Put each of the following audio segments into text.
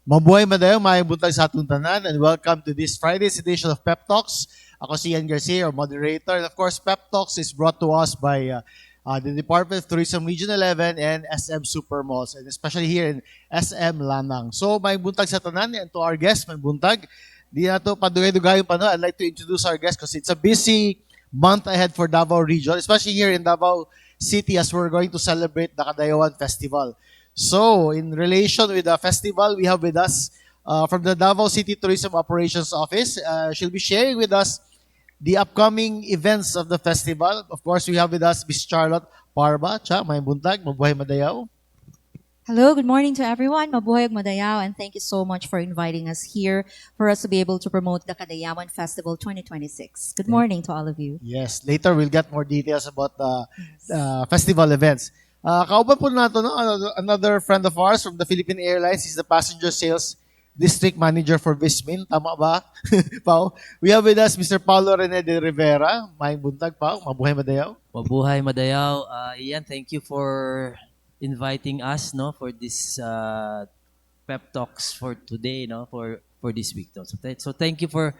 Mabuhay madayo, may buntag sa atong tanan, and welcome to this Friday's edition of Pep Talks. Ako si Ray Garcia, our moderator. And of course, Pep Talks is brought to us by the Department of Tourism Region 11 and SM Supermalls, and especially here in SM Lanang. So, may buntag sa tanan, and to our guest, may buntag. Di na to padugay-dugayon pa, no? I'd like to introduce our guest because it's a busy month ahead for Davao region, especially here in Davao City as we're going to celebrate the Kadayawan Festival. So, in relation with the festival, we have with us from the Davao City Tourism Operations Office. She'll be sharing with us the upcoming events of the festival. Of course, we have with us Miss Charlotte PARBA. Cha, may buntag, mabuhay madayaw. Hello, good morning to everyone. Mabuhay ug Madayaw, and thank you so much for inviting us here for us to be able to promote the Kadayawan Festival 2026. Good morning to all of you. Yes, later we'll get more details about the festival events. Kauban po nato, no? Another friend of ours from the Philippine Airlines. He's the passenger sales district manager for Vismin. Tama ba? Pao. We have with us Mr. RENE de Rivera. May buntag, Pao. Mabuhay madayaw. Mabuhay Madayaw. Ian, thank you for inviting us, no, for this pep talks for today, no, for this week, no. So thank you for.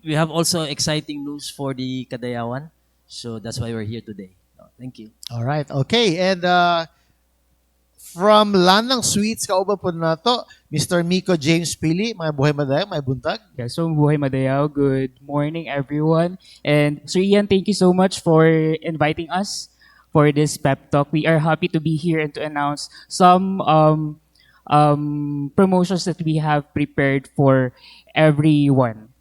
We have also exciting news for the Kadayawan, so that's why we're here today. No, thank you. All right. Okay. And from Lanang Suites, kauban po nato, Mr. MICO James PILI. Mabuhay madayaw. May buntag. Yeah, so buhay Madayaw. Good morning, everyone. And Sir Ian, thank you so much for inviting us for this pep talk. We are happy to be here and to announce some promotions that we have prepared for everyone.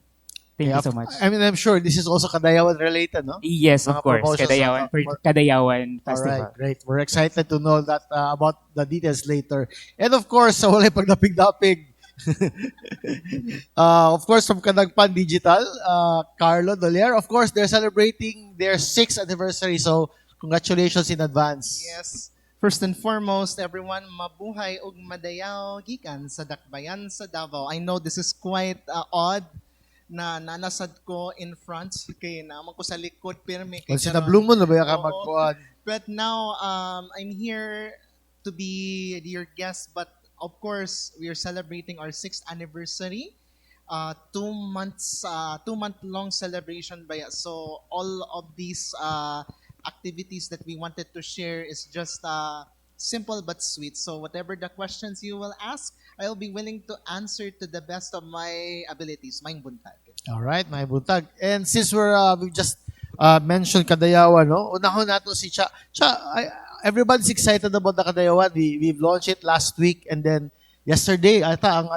Thank you so much. I mean, I'm sure this is also Kadayawan related, no? Yes, Mga of course. promotions Kadayawan, na- for Kadayawan All Festival. right, great. We're excited to know that about the details later. And of course, sa walay pagdapig-dapig, of course, from Kadangpan Digital, CARLO, Dolier. Of course, they're celebrating their 6th anniversary. So, congratulations in advance. Yes. First and foremost, everyone, mabuhay ug madayaw gikan sa dakbayan sa Davao. I know this is quite odd na nanasad ko in front kay naman ko sa likod pirmi kay Kung sinablo mo na ba ka Oo. magkuhan? But now I'm here to be your guest, but of course we are celebrating our 6th anniversary. 2 month long celebration by us. So all of these activities that we wanted to share is just simple but sweet. So whatever the questions you will ask, I'll be willing to answer to the best of my abilities. Maing buntag. All right, may buntag. And since we just mentioned Kadayawan, no? Unahon nato si Cha. Everybody's excited about the Kadayawan. We've launched it last week and then yesterday ata ang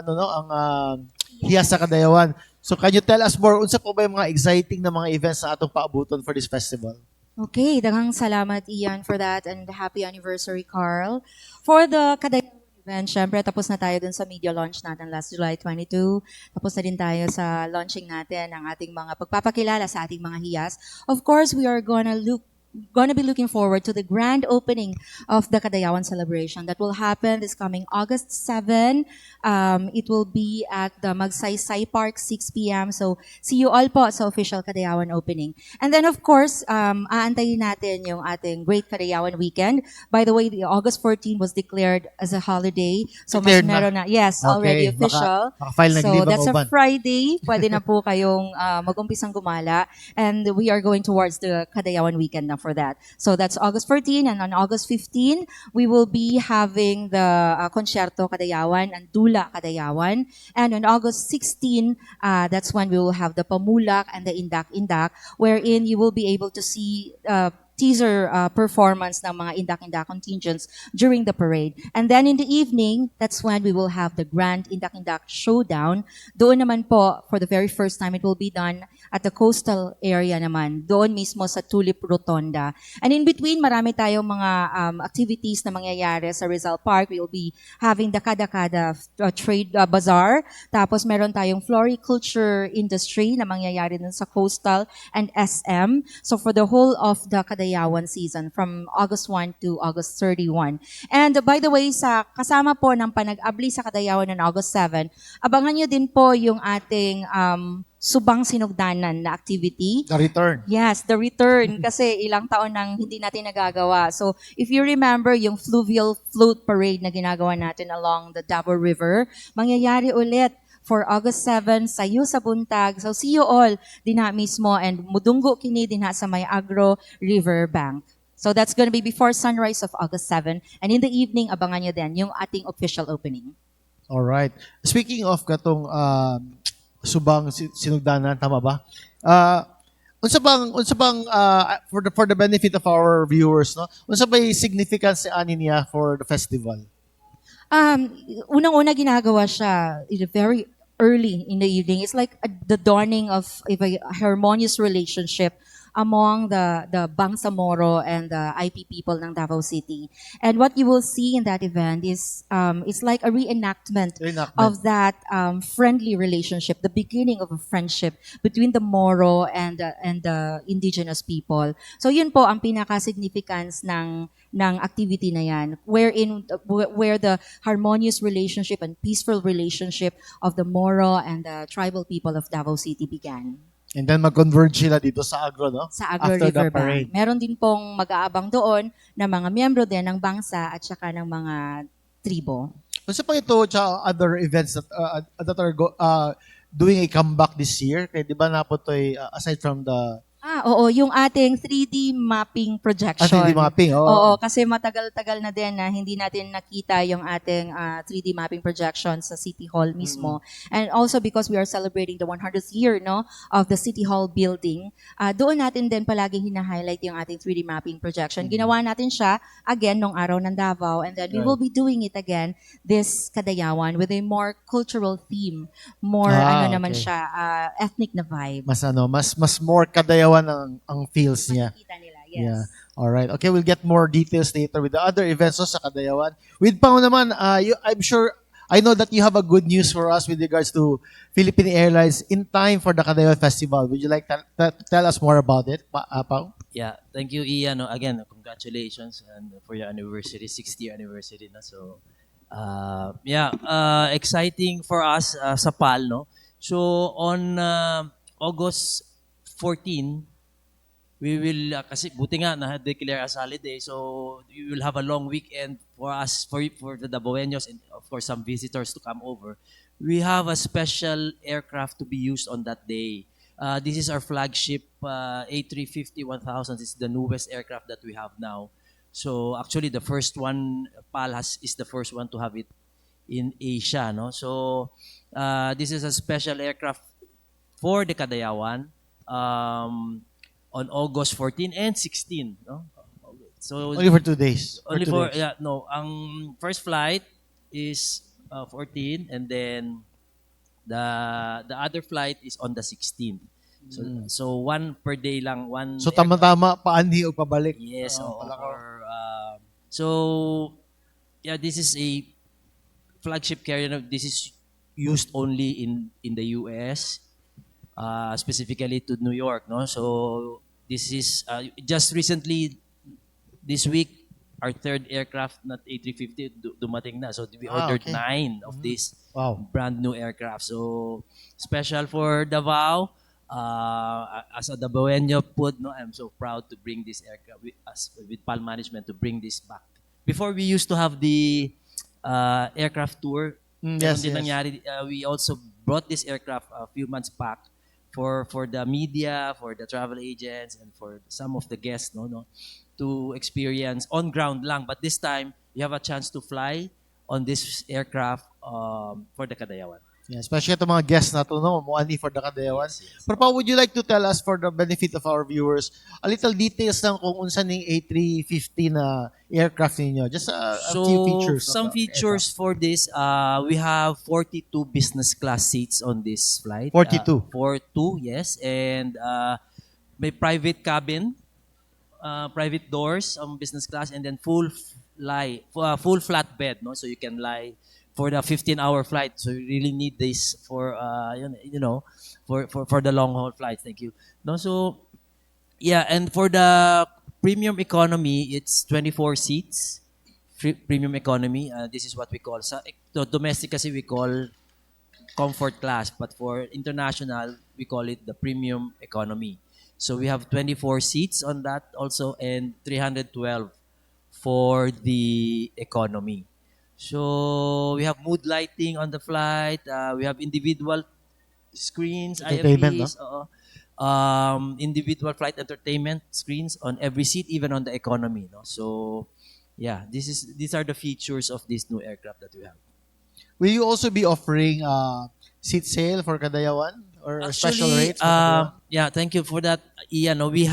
hiyas sa Kadayawan. So can you tell us more unsa po ba yung mga exciting na mga events na atong paabuton for this festival? Okay, daghang salamat Ian for that, and happy anniversary Carl. For the Kadayawan event, syempre tapos na tayo dun sa media launch natin last July 22. Tapos na din tayo sa launching natin ng ating mga pagpapakilala sa ating mga hiyas. Of course, we are gonna be looking forward to the grand opening of the Kadayawan celebration that will happen this coming August 7. It will be at the Magsaysay Park, 6 p.m. So, see you all po sa official Kadayawan opening. And then, of course, aantayin natin yung ating Great Kadayawan Weekend. By the way, the August 14 was declared as a holiday. So, Declared mas meron na. Yes, already Okay, official. Maka-file ng So, leave ang that's a uban. Friday. Pwede na po kayong mag-umpisang gumala. And we are going towards the Kadayawan Weekend na for that. So that's August 14, and on August 15, we will be having the Concerto Kadayawan and Dula Kadayawan. And on August 16, that's when we will have the Pamulak and the Indak-Indak, wherein you will be able to see teaser performance ng mga Indak-Indak contingents during the parade. And then in the evening, that's when we will have the Grand Indak-Indak Showdown. Doon naman po, for the very first time, it will be done at the coastal area naman, doon mismo sa Tulip Rotonda. And in between, marami tayong mga activities na mangyayari sa Rizal Park. We will be having the Kada-Kada Trade Bazaar. Tapos meron tayong floriculture industry na mangyayari dun sa coastal and SM. So for the whole of the Kadaya Kadayawan season from August 1 to August 31. And by the way, sa kasama po ng panag-abli sa Kadayawan on August 7, abangan nyo din po yung ating subang sinugdanan na activity. The return. Yes, the return. Kasi ilang taon nang hindi natin nagagawa. So, if you remember yung fluvial float parade na ginagawa natin along the Davao River, mangyayari ulit for August 7 sa sa buntag. So, see you all dinha mismo and mudunggo kini dinha sa may Agro River Bank. So, that's gonna be before sunrise of August 7. And in the evening, abangan nyo din yung ating official opening. All right. Speaking of katong subang sinugdanan, tama ba? Unsa bang for the benefit of our viewers, no? Unsa bay significance ani niya for the festival? Unang-una ginagawa siya very early in the evening. It's like the dawning of a harmonious relationship among the Bangsamoro and the IP people ng Davao City. And what you will see in that event is it's like a reenactment of that friendly relationship, the beginning of a friendship between the Moro and the indigenous people. So yun po ang pinaka-significance ng activity na yan, where the harmonious relationship and peaceful relationship of the Moro and the tribal people of Davao City began. And then mag-converge sila dito sa Agro, no? Sa Agro After River the parade. Bank. Meron din pong mag-aabang doon na mga miyembro din ng bangsa at saka ng mga tribo. Unsa pa ito sa other events that are doing a comeback this year? Kaya di ba napotoy aside from the Oo, yung ating 3D mapping projection. 3D mapping, oo. Oo, kasi matagal-tagal na din na hindi natin nakita yung ating 3D mapping projection sa City Hall mismo. And also because we are celebrating the 100th year no of the City Hall building, doon natin din palaging hina-highlight yung ating 3D mapping projection. Ginawa natin siya again nung araw ng Davao, and then we will be doing it again this Kadayawan with a more cultural theme, more naman siya, ethnic na vibe. mas more Kadayawan ang feels niya. Makikita nila, yes. Yeah. All right. Okay, we'll get more details later with the other events sa Kadayawan. With Pao naman, I'm sure I know that you have a good news for us with regards to Philippine Airlines in time for the Kadayao Festival. Would you like to tell us more about it, Pao? Yeah, thank you, Ian. No, again, congratulations and for your anniversary, 60th anniversary. No? So, exciting for us sa PAL. No? So, on August 14, we will, kasi buti nga na-declare as holiday, so we will have a long weekend for us, for the Davaoenos and of course some visitors to come over. We have a special aircraft to be used on that day. This is our flagship A350-1000. It's the newest aircraft that we have now. So actually the first one, PAL is the first one to have it in Asia. No? So this is a special aircraft for the Kadayawan. On August 14 and 16, no? So Only for 2 days. only for ang first flight is 14, and then the other flight is on the 16th. So one per day lang, one. So tama-tama paani o pabalik. Yes. Pala ko. So this is a flagship carrier. This is used only in the US. Specifically to New York, no? So this is just recently this week our third aircraft, not A350, dumating na. So we ordered 9 of these brand new aircraft. So special for Davao. As a Davaoeno no, I'm so proud to bring this aircraft with PAL management to bring this back. Before we used to have the aircraft tour. Yes. Nangyari, we also brought this aircraft a few months back for the media, for the travel agents, and for some of the guests, no, to experience on ground lang. But this time, you have a chance to fly on this aircraft for the Kadayawan. Yeah, especially itong mga guests na to, no? Muani for the Kadayawan. Yes. Pero Pao, would you like to tell us for the benefit of our viewers, a little details lang kung unsa ning A350 na aircraft ninyo? Just a few features. of Some the features for this, we have 42 business class seats on this flight. 42? 42, yes. And may private cabin, private doors on business class, and then full flat bed, no? So you can lie for the 15-hour flight. So you really need this for for the long haul flight. Thank you. No, so yeah, and for the premium economy, it's 24 seats. Premium economy, this is what we call, sa domestic kasi we call comfort class, but for international, we call it the premium economy. So we have 24 seats on that also and 312 for the economy. So we have mood lighting on the flight. We have individual screens, Entertainment, IFPs, individual flight entertainment screens on every seat, even on the economy. No? So yeah, these are the features of this new aircraft that we have. Will you also be offering seat sale for Kadayawan or special Actually, rates for Kadayawan? yeah, thank you for that, Ian. No, we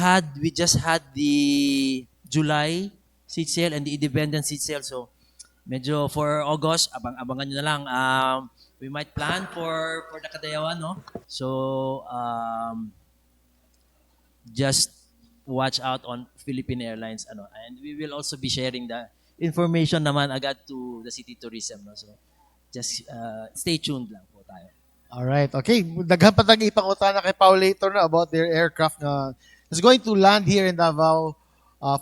just had the July seat sale and the independent seat sale. So medyo for August, abangan nyo na lang. We might plan for the Kadayawan, no? So just watch out on Philippine Airlines, ano, and we will also be sharing the information naman agad to the city tourism, no? So just stay tuned lang po tayo. Alright, okay. Daghan pa tayong ipangutana kay Paul later na about their aircraft na is going to land here in Davao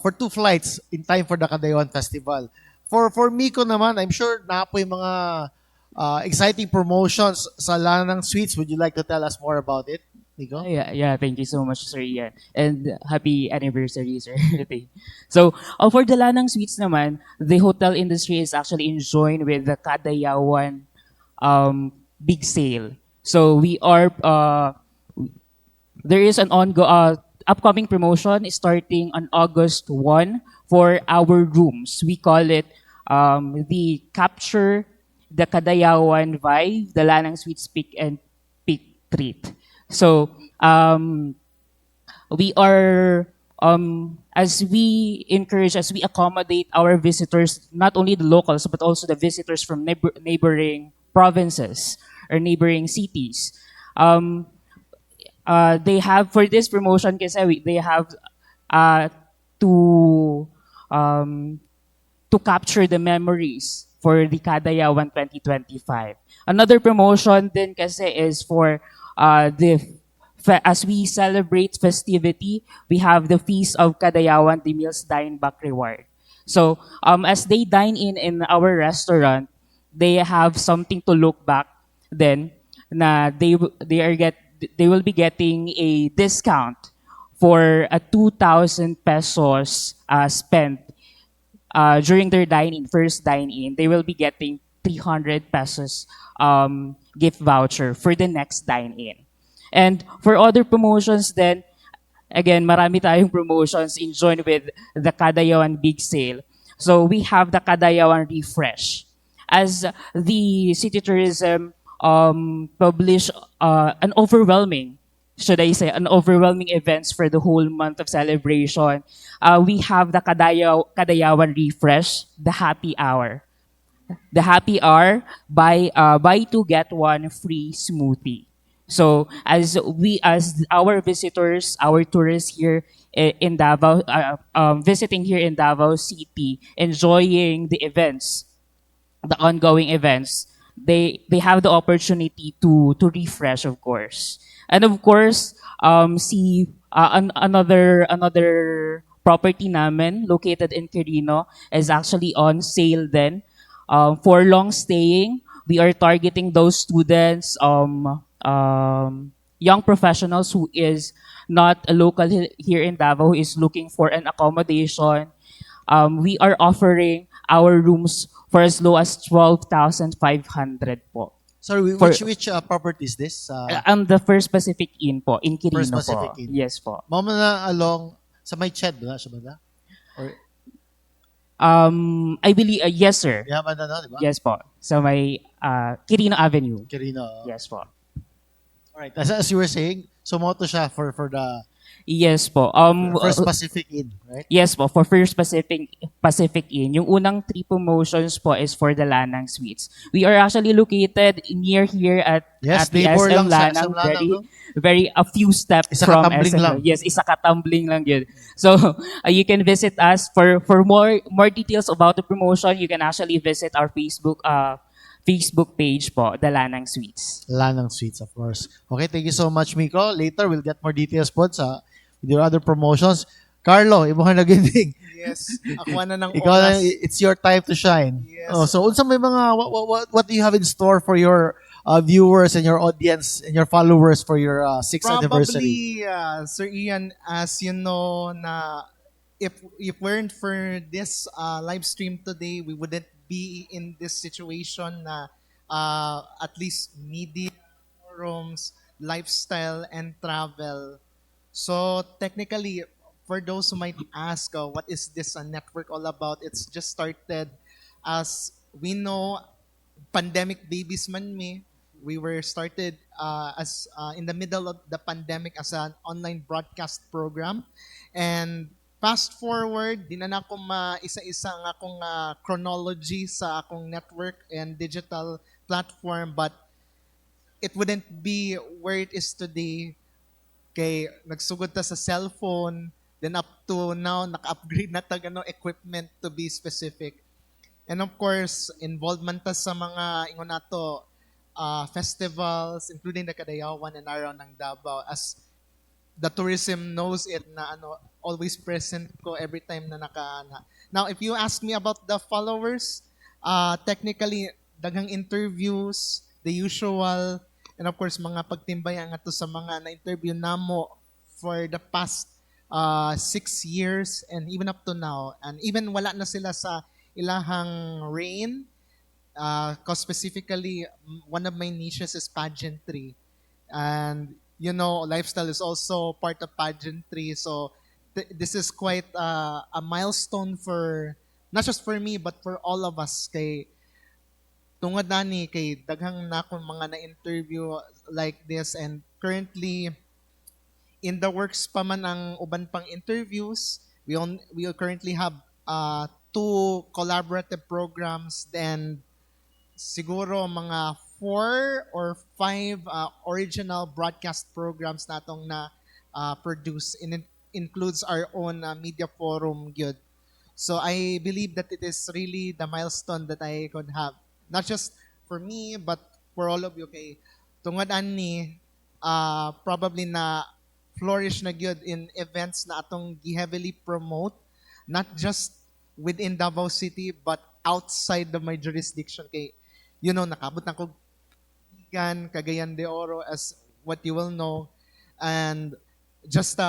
for 2 flights in time for the Kadayawan Festival. For MICO naman, I'm sure na po yung mga exciting promotions sa Lanang Suites. Would you like to tell us more about it, Nico? Yeah, thank you so much, Sir Ian. And happy anniversary, Sir. So, for the Lanang Suites naman, the hotel industry is actually enjoying with the Kadayawan big sale. So, there is an upcoming promotion starting on August 1 for our rooms. We call it the Capture the Kadayawan Vibe, the Lanang Suites Pick and Pick Treat. So, we are, as we accommodate our visitors, not only the locals, but also the visitors from neighboring provinces or neighboring cities. They have, for this promotion, kasi they have to capture the memories for the Kadayawan 2025. Another promotion din kasi is for as we celebrate festivity, we have the Feast of Kadayawan, the Meals Dine Back Reward. So, as they dine in our restaurant, they have something to look back then na they will be getting a discount for a 2,000 pesos spent during their first dine-in. They will be getting 300 pesos gift voucher for the next dine-in. And for other promotions then, again, marami tayong promotions in join with the Kadayawan Big Sale. So we have the Kadayawan Refresh. As the City Tourism publish an overwhelming events for the whole month of celebration, we have the Kadayawan Refresh, the Happy Hour. The Happy Hour, buy 2 get 1 free smoothie. So as our visitors, our tourists here in Davao, visiting here in Davao City, enjoying the events, the ongoing events, they have the opportunity to refresh, of course. And of course, another property namin located in Quirino is actually on sale then. For long staying, we are targeting those students, young professionals who is not a local here in Davao, who is looking for an accommodation. We are offering our rooms for as low as 12,500 po. Sorry, which property is this? The First Pacific Inn po, in Quirino First Pacific po. Inn. Yes po. Mama na along sa may Ched ba siya ba? Or I believe, yes sir. yaman na, di ba? Yes po. So may Quirino Avenue. Quirino. Yes po. Alright, as you were saying, sumoto siya for the Yes po. First Pacific Inn, right? Yes po, for First Pacific Inn. Yung unang 3 promotions po is for the Lanang Suites. We are actually located near here at the neighbor SM lang sa Lanang. SM Lanang, no? Very a few steps Isa from katumbling SM. lang. Yes, isa katumbling lang yun. So, you can visit us for more details about the promotion. You can actually visit our Facebook page po, the Lanang Suites. Lanang Suites, of course. Okay, thank you so much, Miko. Later, we'll get more details po sa with your other promotions. Carlo, imo na ginding. Yes, ako na ng Ikaw na, oras. it's your time to shine. Yes. Oh, so unsa may mga what do you have in store for your viewers and your audience and your followers for your 6th anniversary? Probably, Sir Ian, as you know, na if weren't for this live stream today, we wouldn't be in this situation na at least media, forums, lifestyle, and travel. So technically, for those who might ask, what is this network all about? It's just started as we know, pandemic babies man me. We were started as in the middle of the pandemic as an online broadcast program, and fast forward, di na ako isa-isa ang akong chronology sa akong network and digital platform, but it wouldn't be where it is today kay nagsugod ta sa cellphone, then up to now naka-upgrade na ta gano equipment to be specific. And of course, involvement ta sa mga ingon nato festivals including the Kadayawan and around ng Davao, as the tourism knows it na always present ko every time na nakaana. Now, if you ask me about the followers, technically daghang interviews, the usual, and of course mga pagtimbaya nga to sa mga na-interview namo for the past 6 years and even up to now, and even wala na sila sa ilahang RENE, cause specifically one of my niches is pageantry, and you know lifestyle is also part of pageantry, so this is quite a milestone for not just for me but for all of us kay tungod nani kay daghang na akong mga na-interview like this, and currently in the works pa man ang uban pang interviews. We currently have 2 collaborative programs, then siguro mga 4 or 5 original broadcast programs natong na produce, and it includes our own media forum gyud. So I believe that it is really the milestone that I could have, not just for me but for all of you kay tungod ani probably na flourish na gyud in events na atong heavily promote, not just within Davao City but outside of my jurisdiction kay you know nakabot na ko Cagayan de Oro, as what you will know, and just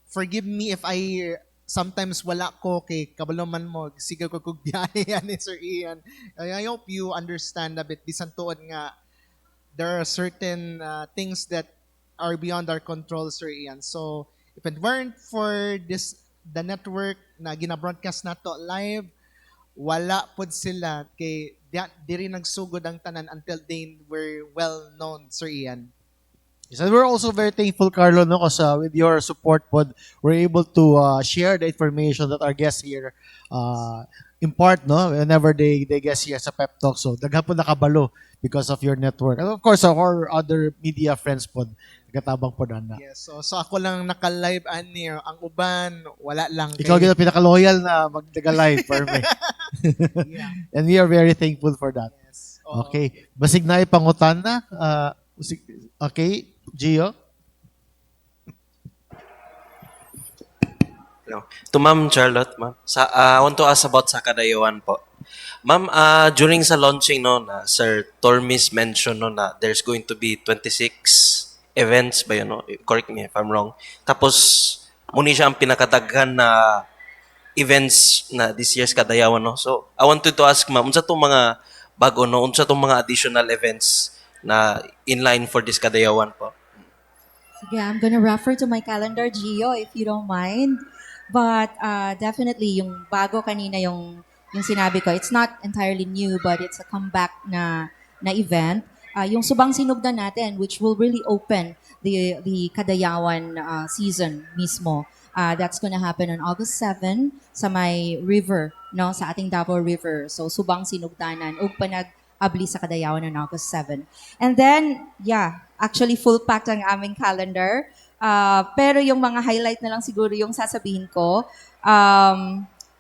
forgive me if I sometimes wala ko kay kabalo man mo sigaw ko kog biyahe ani Sir Ian. I hope you understand a bit bisan tuod nga there are certain things that are beyond our control, Sir Ian. So if it weren't for the network na gina-broadcast nato live, wala pod sila kay diri nagsugod ang tanan until they were well known, Sir Ian. Yes, and we're also very thankful, Carlo, no, because with your support pod, we're able to share the information that our guests here impart, no, whenever they guest here sa Pep Talk. So, daghan po nakabalo because of your network. And of course, our other media friends pod, nagatabang po na. Yes, so ako lang naka-live ani, ang uban wala lang Ikaw gina pinaka-loyal na mag-live for me. Yeah. And we are very thankful for that. Yes. Oo. Okay. Basig na ipangutan na. Okay, Gio? Hello. To Ma'am Charlotte, ma'am. I want to ask about sa Kadayawan po. Ma'am, during sa launching no na Sir Tormis mentioned no na there's going to be 26 events ba yun no? Correct me if I'm wrong. Tapos muni siya ang pinakadaghan na events na this year's Kadayawan no. So I wanted to ask ma'am, unsa tong mga bago no, unsa tong mga additional events na in line for this Kadayawan po? Sige, I'm gonna refer to my calendar, Gio, if you don't mind. But definitely, yung bago kanina yung sinabi ko, it's not entirely new, but it's a comeback na event. Yung Subang Sinugdan natin, which will really open the Kadayawan season mismo. That's gonna happen on August 7 sa may river, no, sa ating Davao River. So, Subang Sinugdanan, ug panag-abli sa Kadayawan on August 7. And then, yeah, actually full packed ang aming calendar. Pero yung mga highlight na lang siguro yung sasabihin ko.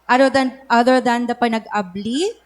Other than the panag-abli,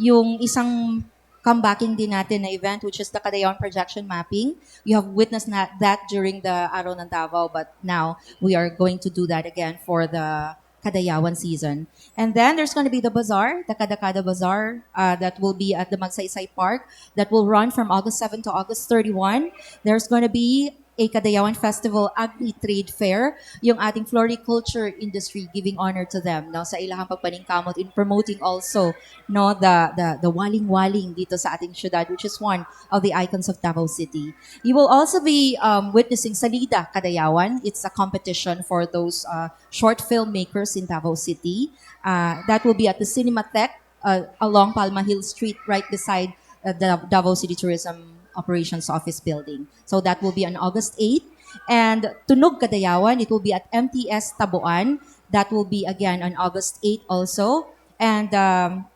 yung isang comebacking din natin na event, which is the Kadayawan projection mapping. You have witnessed that during the Araw ng Davao, but now we are going to do that again for the Kadayawan season. And then there's going to be the bazaar, the Kadakada Bazaar, that will be at the Magsaysay Park, that will run from August 7 to August 31. There's going to be a Kadayawan Festival Agri-Trade Fair, yung ating floriculture industry, giving honor to them, no, sa ilahang pagpaningkamot in promoting also, no, the waling-waling dito sa ating syudad, which is one of the icons of Davao City. You will also be witnessing Salida Kadayawan. It's a competition for those short filmmakers in Davao City. That will be at the Cinematheque along Palma Hill Street, right beside the Davao City Tourism Operations Office building. So that will be on August 8th. And Tunog Kadayawan, it will be at MTS Tabuan. That will be again on August 8th also. And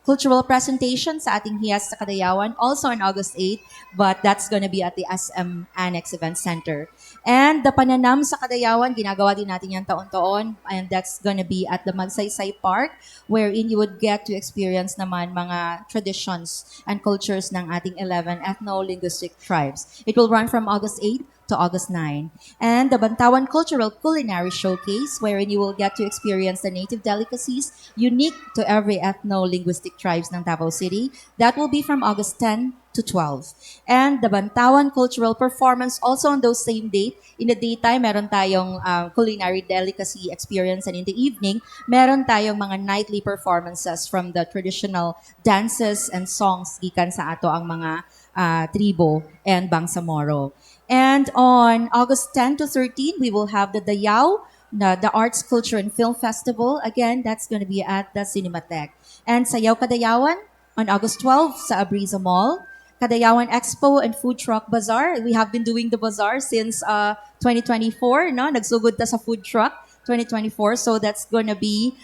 cultural presentation sa ating Hiyas sa Kadayawan, also on August 8th, but that's gonna be at the SM Annex Event Center. And the Pananam sa Kadayawan, ginagawa din natin yan taon-taon, and that's gonna be at the Magsaysay Park, wherein you would get to experience naman mga traditions and cultures ng ating 11 ethno-linguistic tribes. It will run from August 8th to August 9. And the Bantawan Cultural Culinary Showcase, wherein you will get to experience the native delicacies unique to every ethno-linguistic tribes ng Davao City. That will be from August 10 to 12. And the Bantawan Cultural Performance, also on those same date. In the daytime, meron tayong culinary delicacy experience, and in the evening, meron tayong mga nightly performances from the traditional dances and songs gikan sa ato ang mga tribo and Bangsamoro. And on August 10 to 13, we will have the Dayao, the Arts, Culture, and Film Festival. Again, that's going to be at the Cinematheque. And Sayaw Kadayawan on August 12 sa Abriza Mall. Kadayawan Expo and Food Truck Bazaar. We have been doing the bazaar since 2024. No? Nagsugod ta sa food truck 2024. So that's going to be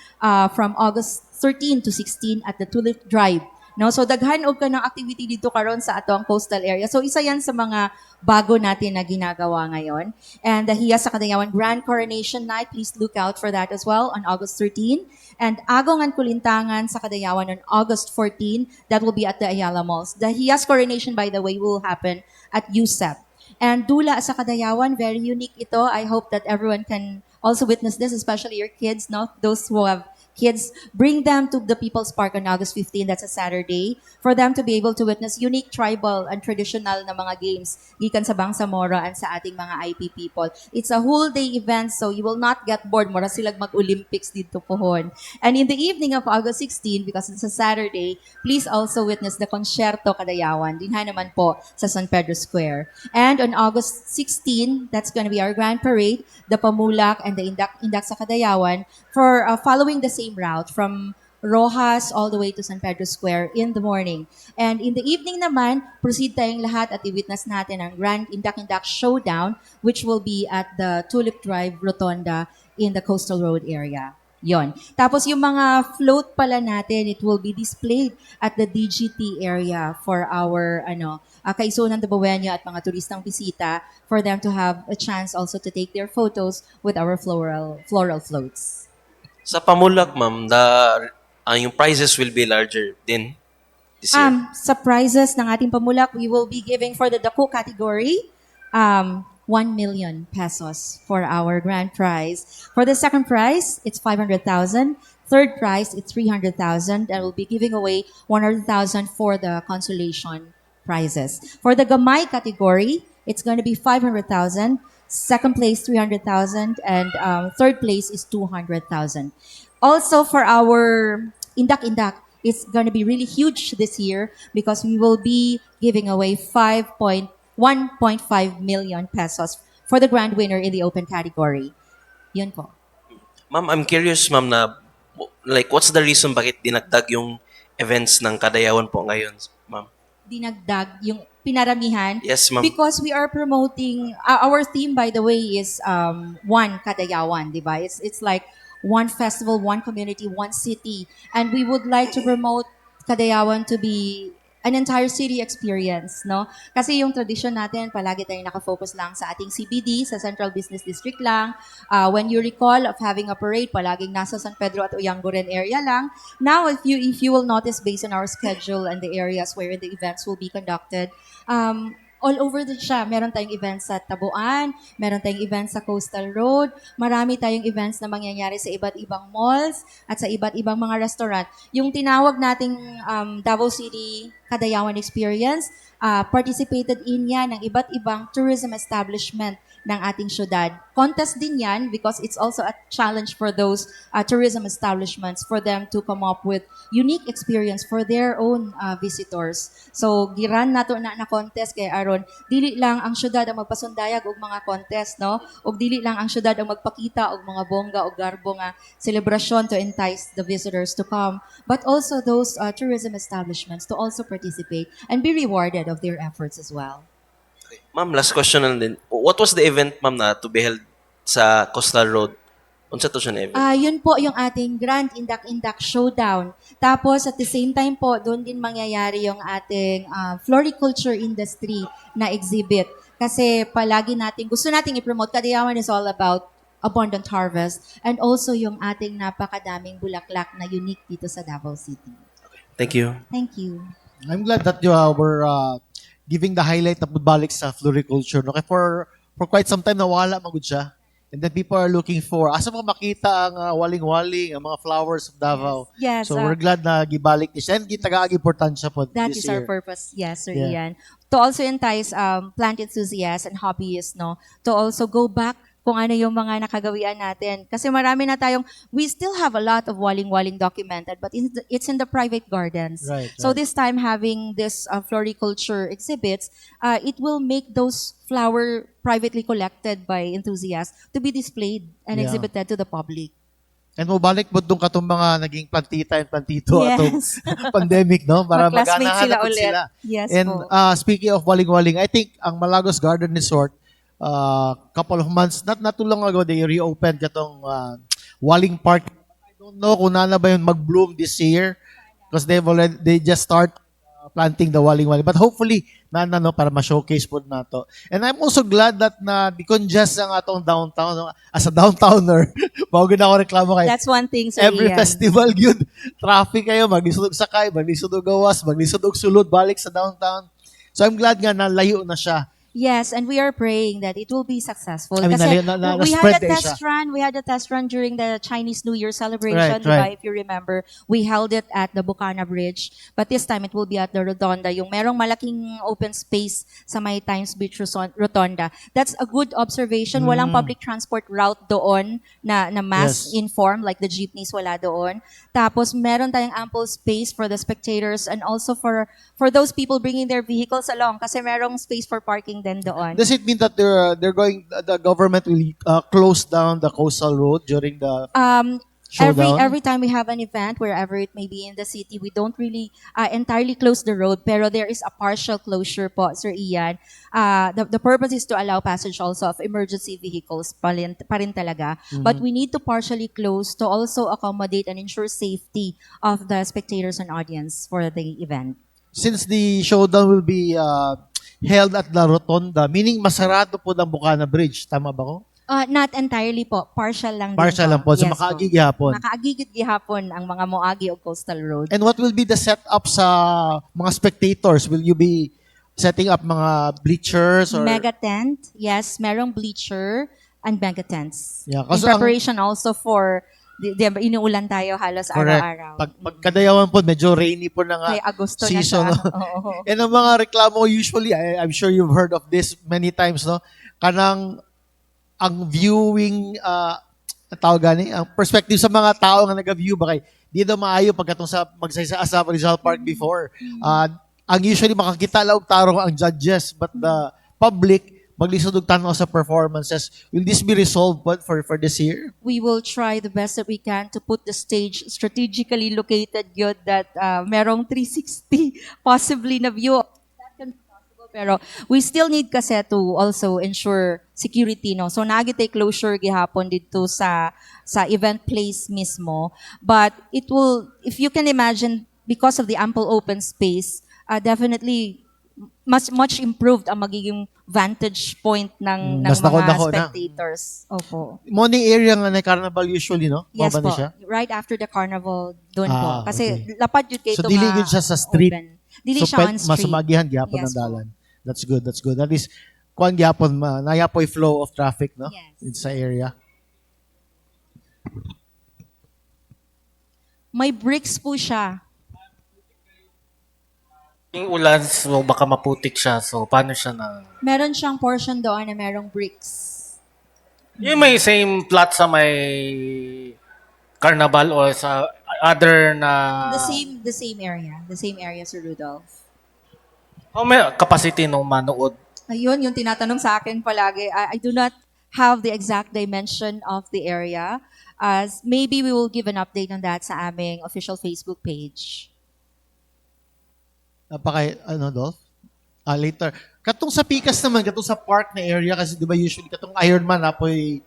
from August 13 to 16 at the Tulip Drive. No, so daghan og kanang activity dito karon sa atong coastal area. So isa yan sa mga bago natin na ginagawa ngayon. And the Hiya sa Kadayawan Grand Coronation Night, please look out for that as well on August 13. And Agong and Kulintangan sa Kadayawan on August 14. That will be at the Ayala Malls. The Hiya's coronation, by the way, will happen at USEP. And Dula sa Kadayawan, very unique ito. I hope that everyone can also witness this, especially your kids, no? Those who have kids, bring them to the People's Park on August 15, that's a Saturday, for them to be able to witness unique tribal and traditional na mga games gikan sa Bangsamoro and sa ating mga IP people. It's a whole day event, so you will not get bored. Mura silang mag-Olympics dito pohon. And in the evening of August 16, because it's a Saturday, please also witness the Concerto Kadayawan. Dinha naman po sa San Pedro Square. And on August 16, that's going to be our Grand Parade, the Pamulak and the Indak sa Kadayawan, for following the same route from Rojas all the way to San Pedro Square in the morning. And in the evening naman, proceed tayong lahat at i-witness natin ang Grand Indak Showdown, which will be at the Tulip Drive Rotonda in the Coastal Road area. Yon. Tapos yung mga float pala natin, it will be displayed at the DGT area for our kaisunan Dabawenyo at mga turistang bisita, for them to have a chance also to take their photos with our floral floats. Sa Pamulak, ma'am, yung prizes will be larger din this year. Sa prizes ng ating Pamulak, we will be giving for the Dako category 1 million pesos for our grand prize. For the second prize, it's 500,000. Third prize, it's 300,000. And we'll be giving away 100,000 for the consolation prizes. For the Gamay category, it's going to be 500,000. Second place, 300,000. And third place is 200,000. Also, for our Indak, it's going to be really huge this year because we will be giving away 1.5 million pesos for the grand winner in the open category. Yun po. Ma'am, I'm curious, ma'am, na what's the reason bakit dinagdag yung events ng Kadayawan po ngayon, ma'am? Dinagdag yung pinaramihan. Yes, ma'am. Because we are promoting, our theme, by the way, is one Kadayawan, di ba? It's like one festival, one community, one city. And we would like to promote Kadayawan to be an entire city experience, no? Kasi yung tradition natin, palagi tayong nakafocus lang sa ating CBD, sa Central Business District lang. When you recall of having a parade, palaging nasa San Pedro at Uyanguren area lang. Now, if you will notice based on our schedule and the areas where the events will be conducted, all over din siya. Meron tayong events sa Tabuan, meron tayong events sa Coastal Road, marami tayong events na mangyayari sa iba't ibang malls at sa iba't ibang mga restaurant. Yung tinawag nating Davao City Kadayawan Experience, participated in yan ng iba't ibang tourism establishment ng ating syudad. Contest din yan because it's also a challenge for those tourism establishments for them to come up with unique experience for their own visitors. So, giran nato na contest kay aron dili lang ang syudad ang magpasundayag og mga contest, no? Og dili lang ang syudad ang magpakita og mga bongga o garbo nga selebrasyon to entice the visitors to come, but also those tourism establishments to also participate and be rewarded of their efforts as well. Ma'am, last question na din. What was the event, ma'am, na to be held sa Coastal Road? Unsa to siya na event? Yun po yung ating Grand Indak-Indak Showdown. Tapos at the same time po, doon din mangyayari yung ating floriculture industry na exhibit. Kasi palagi gusto nating i-promote. Kadayawan is all about abundant harvest and also yung ating napakadaming bulaklak na unique dito sa Davao City. Thank you. Thank you. I'm glad that you were giving the highlight na pagbalik sa floriculture. No? Kaya for quite some time, nawala magud siya. And then people are looking for, asa mo makita ang waling-waling, ang mga flowers of Davao. Yes. So we're glad na gibalik ni siya. And gitagaag-importansya po That this is year. our purpose. Yes, Sir Yeah. Ian. To also entice plant enthusiasts and hobbyists, no, to also go back kung ano yung mga nakagawian natin. Kasi marami na we still have a lot of waling-waling documented, but it's in the private gardens. Right, So right. this time having this floriculture exhibits, it will make those flower privately collected by enthusiasts to be displayed and Yeah. exhibited to the public. And mabalik mo doon katong mga naging plantita and plantito atong Yes. pandemic, no? Para Mag-classmates maganahan sila na ulit. sila. Yes And po. speaking of waling-waling, I think ang Malagos Garden Resort, couple of months, not too long ago, they reopened katong Waling Park. I don't know kung na ba yun mag-bloom this year because they just start planting the waling-waling. But hopefully, no, para ma-showcase po na to. And I'm also glad that na di-congest ang atong downtown. No? As a downtowner, mawag na ako reklamo kay That's one thing, Sir every Ian. festival yun. Traffic kayo, maglisod og sakay, maglisod og gawas, maglisod og sulod, balik sa downtown. So I'm glad nga na layo na siya. Yes, and we are praying that it will be successful. I mean, Kasi we na-spread had a na test siya. run. We had a test run during the Chinese New Year celebration, Right, diba? right. If you remember, we held it at the Bukana Bridge. But this time, it will be at the Rotonda. Yung merong malaking open space sa may Times Beach Rotonda. That's a good observation. Walang public transport route doon na mass Yes. inform, like the jeepneys wala doon. Tapos, meron tayong ample space for the spectators and also for those people bringing their vehicles along kasi merong space for parking din doon. Does it mean that the government will close down the coastal road during the showdown? Every time we have an event, wherever it may be in the city, we don't really entirely close the road, pero there is a partial closure po, Sir Ian. The purpose is to allow passage also of emergency vehicles pa rin talaga. But we need to partially close to also accommodate and ensure safety of the spectators and audience for the event. Since the showdown will be held at the Rotonda, meaning masarado po ng Bukana Bridge. Tama ba ko? Not entirely po, partial lang din Partial lang po. So Yes makaagi gihapon. Makaagigit gihapon ang mga moagi o coastal road. And what will be the setup sa mga spectators? Will you be setting up mga bleachers or Mega tent, yes, merong bleacher and mega tents. Yeah, In kasi ang- preparation also for, inuulan tayo halos correct? araw-araw. Pag Kadayawan po, medyo rainy po na nga Kay Agosto season. na siya. No? Oo. And ang mga reklamo usually, I'm sure you've heard of this many times, no? Kanang ang viewing tawag gani, ang perspective sa mga tao nga nag-view ba kay di daw maayo pagkatong sa magsaysa sa Rizal Park before. Ang usually makakita lang og tarong ang judges, but the public maglisod og tanaw sa performances. Will this be resolved for this year? We will try the best that we can to put the stage strategically located yun that merong 360 possibly na view. That can be possible, pero we still need kasi to also ensure security, no? So nagitay closure gihapon dito sa event place mismo, but it will, if you can imagine, because of the ample open space, definitely much improved ang magiging vantage point ng Mas mga dako-dako na. spectators. Opo. Morning area nga na carnival usually, no? Yes Mao ba ni po. siya? Right after the carnival, doon po. Ah, Kasi okay. lapad yun kayo So, dili yun siya sa street. open. Dili So, siya on street. masumagihan gyapon Yes ang po. dalan. That's good, that's good. At least, kuan gyapon, nayapoy flow of traffic, no? Yes. Sa area. May bricks po siya. Yung ulan, so baka maputik siya. So, paano siya na... Meron siyang portion doon na merong bricks. Yung may same plot sa may carnival or sa other na... The same area. The same area, Sir Rudolph. How may capacity nung manood? Ayun, yung tinatanong sa akin palagi. I do not have the exact dimension of the area. As maybe we will give an update on that sa aming official Facebook page. Dolph? Later. Katong sa Pikas naman, katong sa park na area, kasi di ba usually, katong Ironman, apoy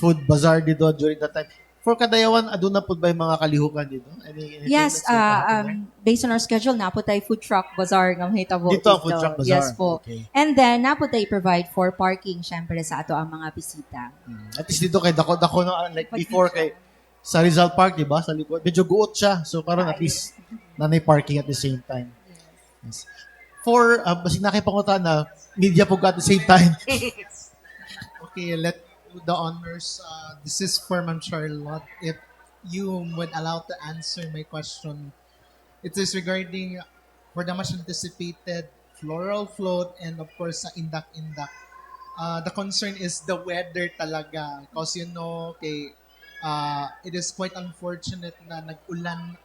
food bazaar dito during that time. For Kadayawan, adun na po ba yung mga kalihukan dito? Anything Yes, that's happening based on our schedule, napo tayo food truck bazaar ng hitabo. Dito ang food truck bazaar. Yes po. Okay. And then, napo tayo provide for parking, syempre, sa ato ang mga bisita. there? At least dito kay dako na, like before kay sa Rizal Park, di ba? Sa likod. Medyo guot siya. So, karon at least nanay parking at the same time. Yes. For, basig nakipangutan na media po at the same time. Okay, let the honors. This is for Ma'am Charlotte. If you would allow to answer my question, it is regarding for the much anticipated floral float and of course sa indak-indak. The concern is the weather talaga. Because okay, it is quite unfortunate na nag-ulan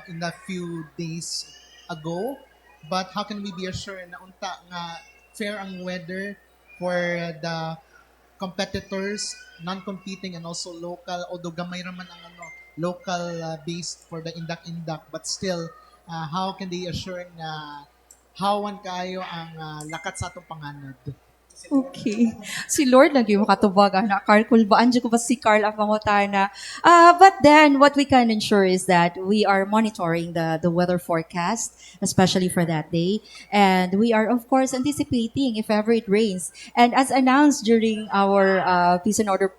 in a few days ago. But how can we be assured na unta nga fair ang weather for the competitors, non-competing and also local, although gamay raman ang local based for the indak-indak, but still how can they assure na hawan kayo ang lakat sa atong panganod? Okay. Si Lord lagi makatubag na Carl kulbaan dyan ko ba si Carl ang pangutana. But then what we can ensure is that we are monitoring the weather forecast, especially for that day. And we are of course anticipating if ever it rains. And as announced during our Peace and Order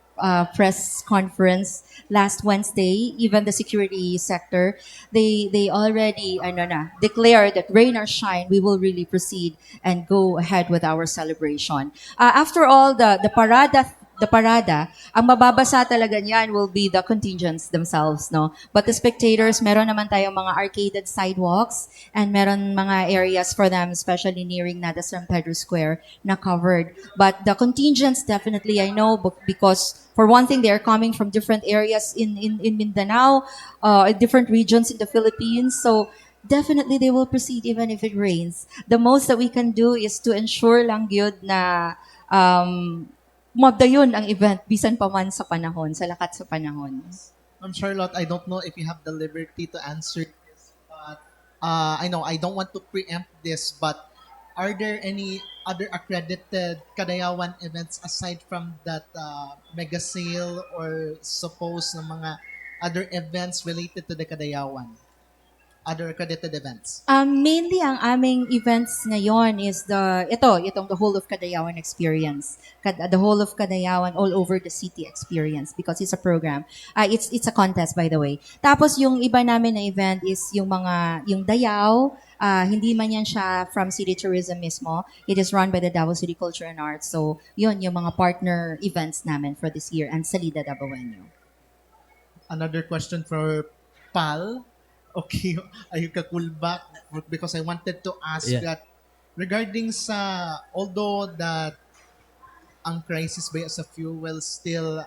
press conference last Wednesday, even the security sector, they already declared that rain or shine, we will really proceed and go ahead with our celebration. After all, the parada, ang mababasa talaga niyan will be the contingents themselves, no? But the spectators, meron naman tayong mga arcaded sidewalks and meron mga areas for them, especially nearing na the San Pedro Square, na covered. But the contingents, definitely, I know, because for one thing, they are coming from different areas in Mindanao, different regions in the Philippines, so definitely they will proceed even if it rains. The most that we can do is to ensure lang yun na magdayon ang event bisan pa man sa panahon, sa lakat sa panahon. Ma'am Charlotte, I don't know if you have the liberty to answer this, but I know I don't want to preempt this, but are there any other accredited Kadayawan events aside from that mega sale or suppose na mga other events related to the Kadayawan? Other accredited events? Mainly ang aming events ngayon is itong the whole of Kadayawan experience. The whole of Kadayawan all over the city experience because it's a program. It's a contest, by the way. Tapos yung iba namin na event is yung Dayaw, hindi man yan siya from city tourism mismo. It is run by the Davao City Culture and Arts. So yun yung mga partner events namin for this year and Salida Davaoenyo. Another question for Pal. Okay, ayun ka cool back because I wanted to ask that regarding sa although that ang crisis ba sa fuel still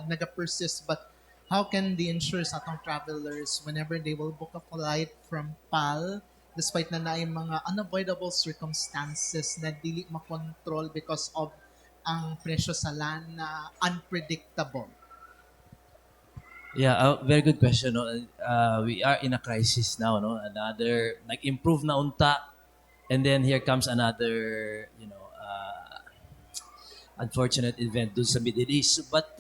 naga-persist, but how can the insurers atong travelers whenever they will book a flight from PAL despite na naay mga unavoidable circumstances na dili makontrol because of ang presyo sa land na unpredictable? Yeah, very good question. No? We are in a crisis now. No, another improve na unta, and then here comes another, unfortunate event dun sa Middle East. But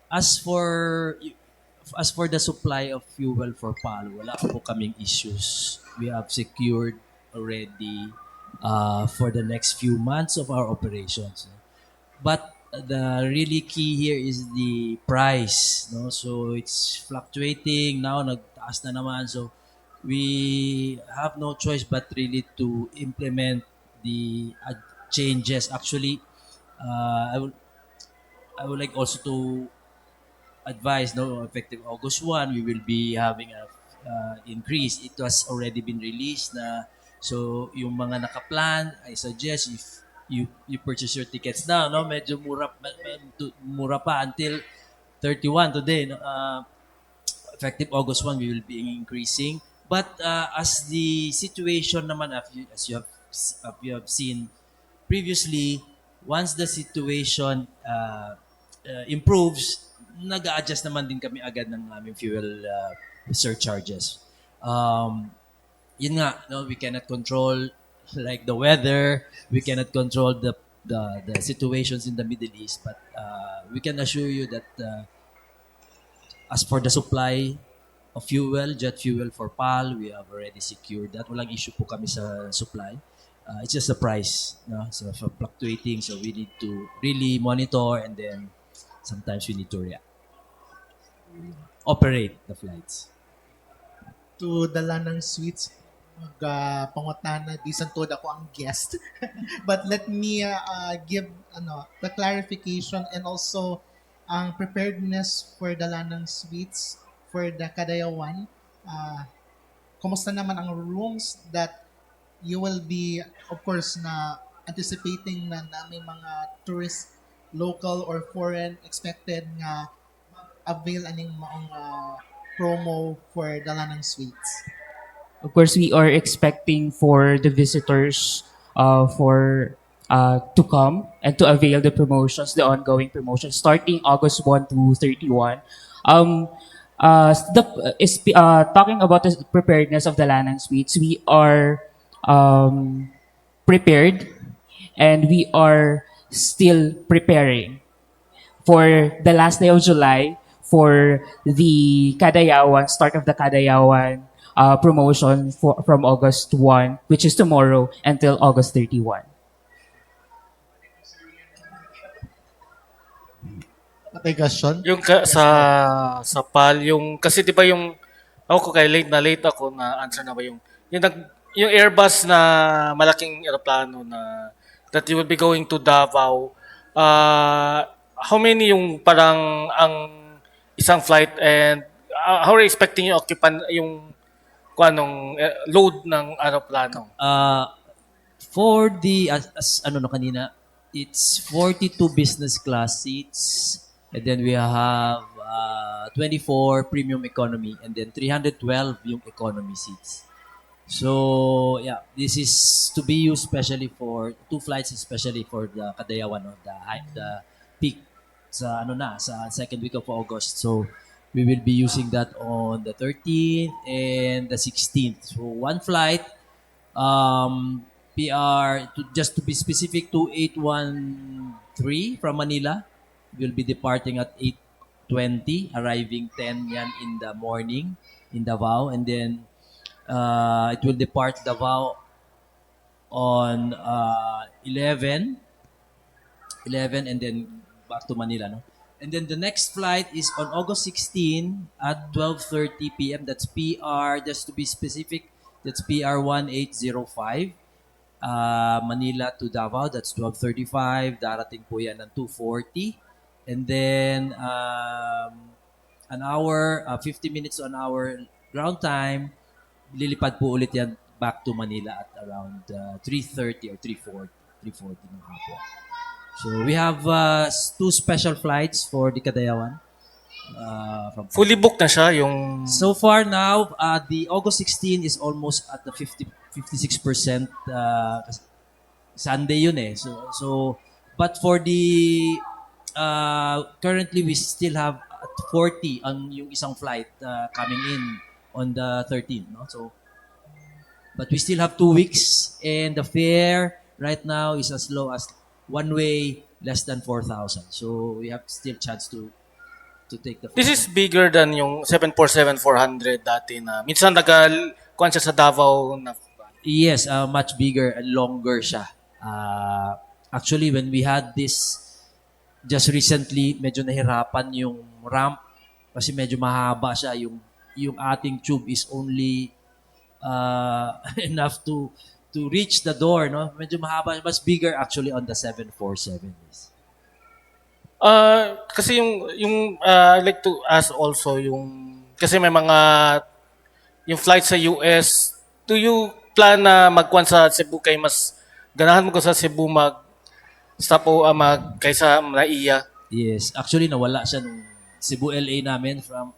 as for as for the supply of fuel for PAL, wala po kaming issues. We have secured already for the next few months of our operations. But the really key here is the price, no? So it's fluctuating now, nagtaas na naman. So we have no choice but really to implement the changes. Actually, I would like also to advise, no, effective August 1, we will be having a increase. It was already been released na, so yung mga nakaplan, I suggest if you purchase your tickets now, no, medyo mura pa until 31 today, no, effective August 1, we will be increasing. But as the situation naman, as you have seen previously, once the situation improves, nag-a-adjust naman din kami agad ng aming fuel surcharges. Yun nga, no, we cannot control like the weather, we cannot control the situations in the Middle East, but we can assure you that as for the supply of fuel, jet fuel for PAL, we have already secured that. Walang issue po kami sa supply. It's just the price, no? So fluctuating, so we need to really monitor, and then sometimes we need to operate the flights. To the Lanang Suites, pangutana, bisan to ako ang guest. But let me give the clarification and also ang preparedness for the Lanang Suites for the Kadayawan. Kumusta naman ang rooms that you will be, of course, na anticipating na may mga tourists, local or foreign, expected nga avail aning maong promo for the Lanang Suites? Of course, we are expecting for the visitors to come and to avail the promotions, the ongoing promotions, starting August 1 to 31. Talking about the preparedness of the Lanang Suites, we are prepared and we are still preparing for the last day of July for the Kadayawan, start of the Kadayawan promotion from August 1, which is tomorrow, until August 31. Patay question? Yung sa PAL, yung kasi 'di ba yung ako kay late ako na answer na ba yung Airbus na malaking eroplano na that you will be going to Davao. How many yung parang ang isang flight, and how are you expecting yung occupant yung kung anong load ng eroplano? For the ano no kanina, it's 42 business class seats, and then we have 24 premium economy, and then 312 yung economy seats. So yeah, this is to be used especially for two flights, especially for the Kadayawan, no, the peak sa sa second week of August. So we will be using that on the 13th and the 16th. So one flight, PR, just to be specific, 2813 from Manila will be departing at 8:20, arriving 10 yan in the morning in Davao, and then it will depart Davao on 11, and then back to Manila, no? And then the next flight is on August 16 at 12:30 p.m. That's PR, just to be specific, that's PR 1805. Manila to Davao, that's 12:35. Darating po yan ng 2:40. And then an hour, 50 minutes to an hour ground time, lilipad po ulit yan back to Manila at around 3:30 or 3:40 ng hapon. So we have two special flights for the Kadayawan. Fully booked na siya yung So far now, the August 16 is almost at the 56%. Sunday yun eh. So but for the currently we still have at 40 ang yung isang flight coming in on the 13th, no? So but we still have 2 weeks, and the fare right now is as low as one way less than 4,000. So we have still chance to to take the This is bigger than yung 747-400 dati na minsan kuan siya sa Davao na Yes, much bigger and longer siya. Actually, when we had this just recently, medyo nahirapan yung ramp kasi medyo mahaba siya. Yung ating tube is only enough to reach the door, no? Medyo mahaba, mas bigger actually on the 747 is. kasi yung I'd like to ask also yung kasi may mga yung flight sa US, do you plan na magkuan sa Cebu kay mas ganahan mo ko sa Cebu stop o kaysa Naiya? Yes, actually nawala siya nung Cebu LA namin from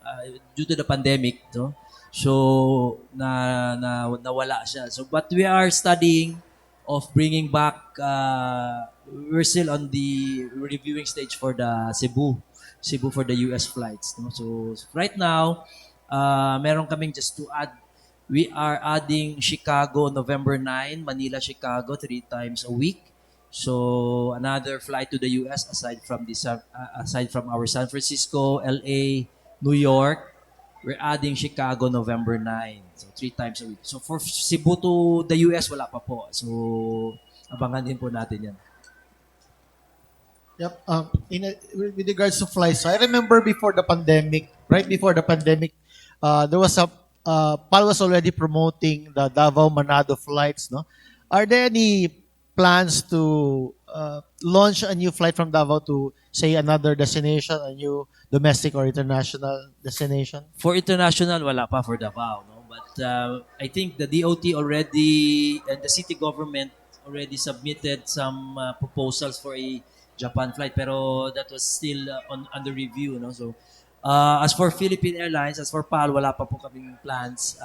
due to the pandemic, no? So nawala siya. So but we are studying of bringing back we're still on the reviewing stage for the Cebu for the US flights, no? So right now meron kaming just to add. We are adding Chicago November 9, Manila, Chicago 3 times a week. So another flight to the US aside from our San Francisco, LA, New York, we're adding Chicago November 9. So 3 times a week. So for Cebu to the US wala pa po. So abangan din po natin 'yan. Yep. With regards to flights, I remember right before the pandemic, there was PAL was already promoting the Davao Manado flights, no? Are there any plans to launch a new flight from Davao to, say, another destination, a new domestic or international destination? For international, wala pa for Davao, no? But I think the DOT already and the city government already submitted some proposals for a Japan flight, pero that was still under review, no? So as for Philippine Airlines, as for PAL, wala pa po kaming plans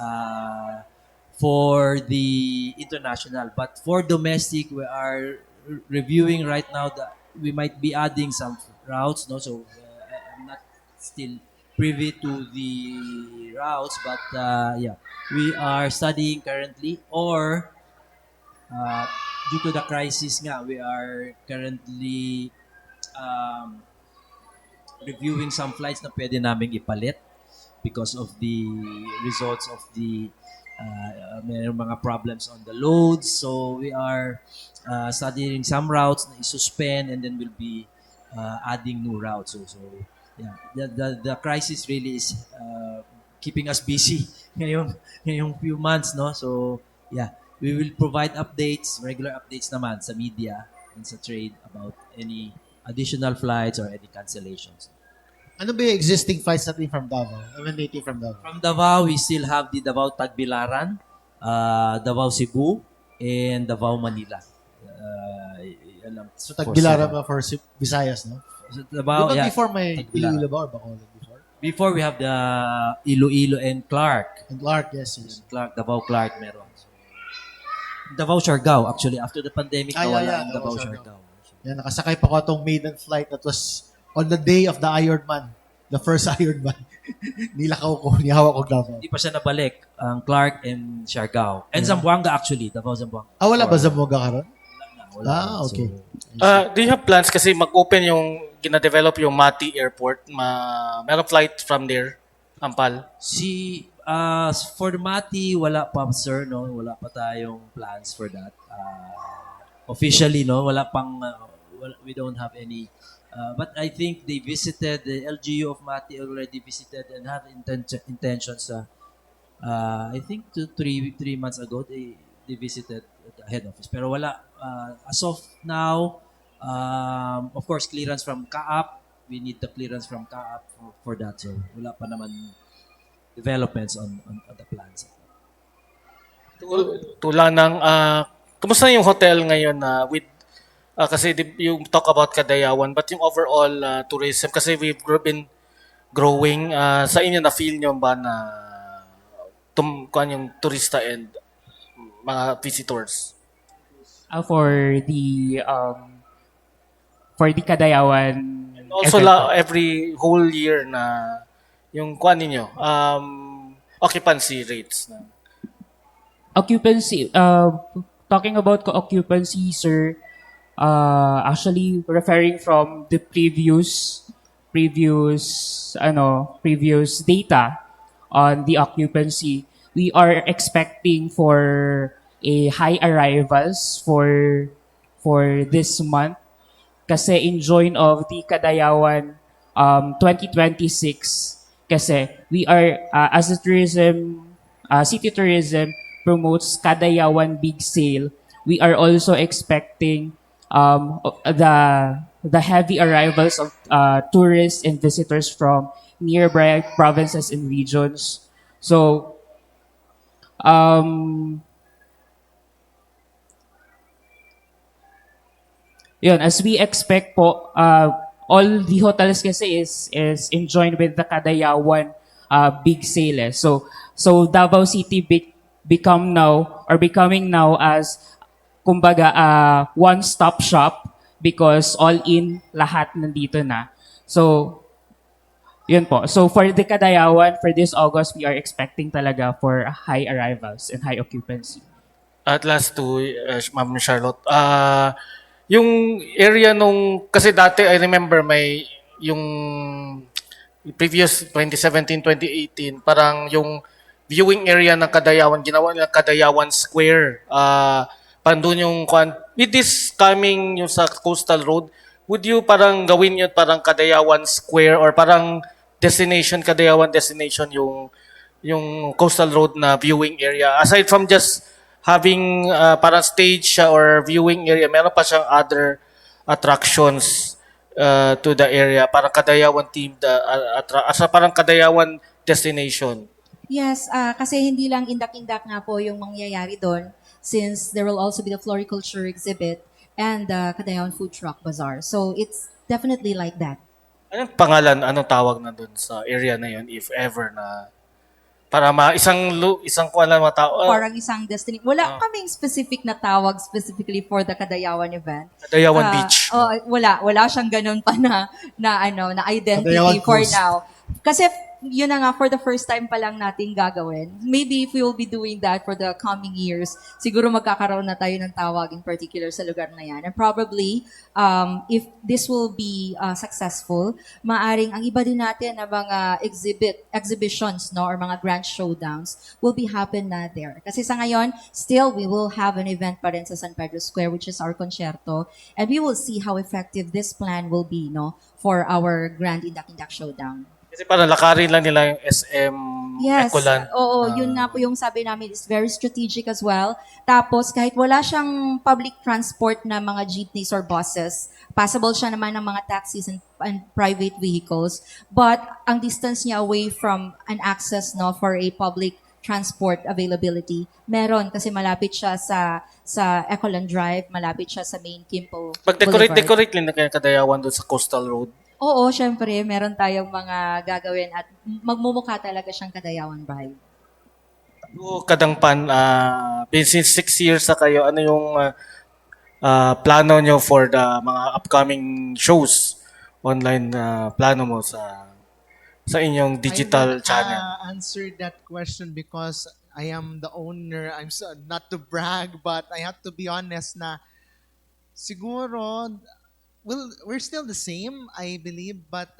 for the international. But for domestic, we are reviewing right now that we might be adding some routes, no? So I'm not still privy to the routes, but yeah, we are studying currently, or due to the crisis nga, we are currently reviewing some flights na pwede naming ipalit because of the results of the mayroong mga problems on the loads. So we are studying some routes na isuspend and then we'll be adding new routes. So yeah, the crisis really is keeping us busy ngayong few months, no? So yeah, we will provide regular updates naman sa media and sa trade about any additional flights or any cancellations. Ano ba yung existing flights natin from Davao? Emanating from Davao? From Davao, we still have the Davao Tagbilaran, Davao Cebu, and Davao Manila. Yan lang. So Tagbilaran ba for Visayas, no? So, Davao, Di ba yeah, before may Tagbilaran. Iloilo ba or Bacolod before? Before we have the Iloilo and Clark. And Clark, yes. Davao Clark meron. So, Davao Siargao, actually, after the pandemic, nawala ang Davao Davao Siargao. Siargao. Yan, nakasakay pa ko itong maiden flight that was on the day of the Ironman. The first Ironman. Nilakaw ko, nihawa ko Davao. Hindi pa siya nabalik, ang Clark and Siargao. And Zamboanga actually, Davao Zamboanga. Wala ba Zamboanga ka ron? Wala. Okay. Do you have plans kasi mag-open yung gina-develop yung Mati Airport? Meron flight from there, Ampal? For the Mati, wala pa, sir, no? Wala pa tayong plans for that. Officially, no? We don't have any. But I think they visited, the LGU of Mati already visited and had intentions. I think 3 months ago, they visited the head office. Pero wala. As of now, of course, clearance from CAAP. We need the clearance from CAAP for that. So wala pa naman developments on the plans. Lanang, kumusta yung hotel ngayon with kasi yung talk about Kadayawan, but yung overall tourism, kasi we've been growing, sa inyo na-feel nyo ba na kuan yung turista and mga visitors? For the Kadayawan And also event, every whole year na yung kuan ninyo, occupancy rates. occupancy, talking about occupancy, sir, actually referring from the previous previous data on the occupancy, we are expecting for a high arrivals for this month kasi in join of the Kadayawan 2026 kasi we are as a city tourism promotes Kadayawan Big Sale. We are also expecting the heavy arrivals of tourists and visitors from nearby provinces and regions. So um, yun, as we expect po, all the hotels kasi is enjoined with the Kadayawan big sale. So Davao City becoming now as kumbaga one-stop shop because all in lahat nandito na. So yun po. So for the Kadayawan for this August, we are expecting talaga for high arrivals and high occupancy. At last to Ma'am Charlotte. Yung area nung kasi dati I remember may yung previous 2017, 2018 parang yung viewing area ng Kadayawan ginawa nila Kadayawan Square. Pandun yung with this coming yung sa Coastal Road, would you parang gawin yun parang Kadayawan Square or parang Kadayawan destination yung Coastal Road na viewing area aside from just having parang stage siya or viewing area, meron pa siyang other attractions to the area, parang Kadayawan themed, parang Kadayawan destination. Yes, kasi hindi lang indak-indak nga po yung mangyayari doon since there will also be the floriculture exhibit and the Kadayawan Food Truck Bazaar. So it's definitely like that. Anong pangalan, anong tawag na doon sa area na yun if ever na para isang kuwan lang matao. Parang isang destiny. Wala kaming specific na tawag specifically for the Kadayawan event. Kadayawan Beach. Wala siyang ganun pa na identity Kadayawan for Coast. now. Kasi yun na nga, for the first time pa lang natin gagawin. Maybe if we will be doing that for the coming years, siguro magkakaroon na tayo ng tawag in particular sa lugar na yan. And probably, if this will be successful, maaring ang iba din natin na mga exhibitions, no, or mga grand showdowns will be happen na there. Kasi sa ngayon, still, we will have an event pa rin sa San Pedro Square, which is our concerto. And we will see how effective this plan will be, no, for our grand Indak-Indak Showdown. Kasi parang lakarin lang nila yung SM Yes. Ecoland. Oo, yun nga po yung sabi namin is very strategic as well. Tapos kahit wala siyang public transport na mga jeepneys or buses, passable siya naman ng mga taxis and private vehicles. But ang distance niya away from an access no for a public transport availability, meron kasi malapit siya sa Ecoland Drive, malapit siya sa main Kimpo Boulevard. Decorate lang na kaya Kadayawan doon sa Coastal Road. Oo, syempre, meron tayong mga gagawin at magmumukha talaga siyang Kadayawan vibe. Kadangpan, since 6 years na kayo, ano yung plano nyo for the mga upcoming shows? Online plano mo sa inyong digital I will channel? answer that question because I am the owner. I'm so, not to brag, but I have to be honest na siguro, well, we're still the same, I believe, but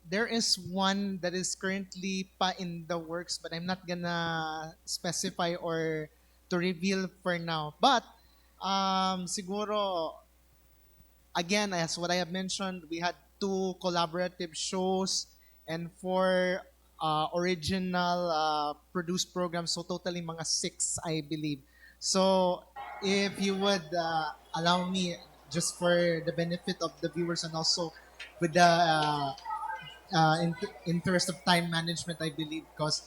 there is one that is currently pa in the works, but I'm not gonna specify or to reveal for now. But siguro, again, as what I have mentioned, we had 2 collaborative shows and 4 original produced programs, so totally mga 6, I believe. So, if you would allow me, just for the benefit of the viewers and also with the interest of time management, I believe, because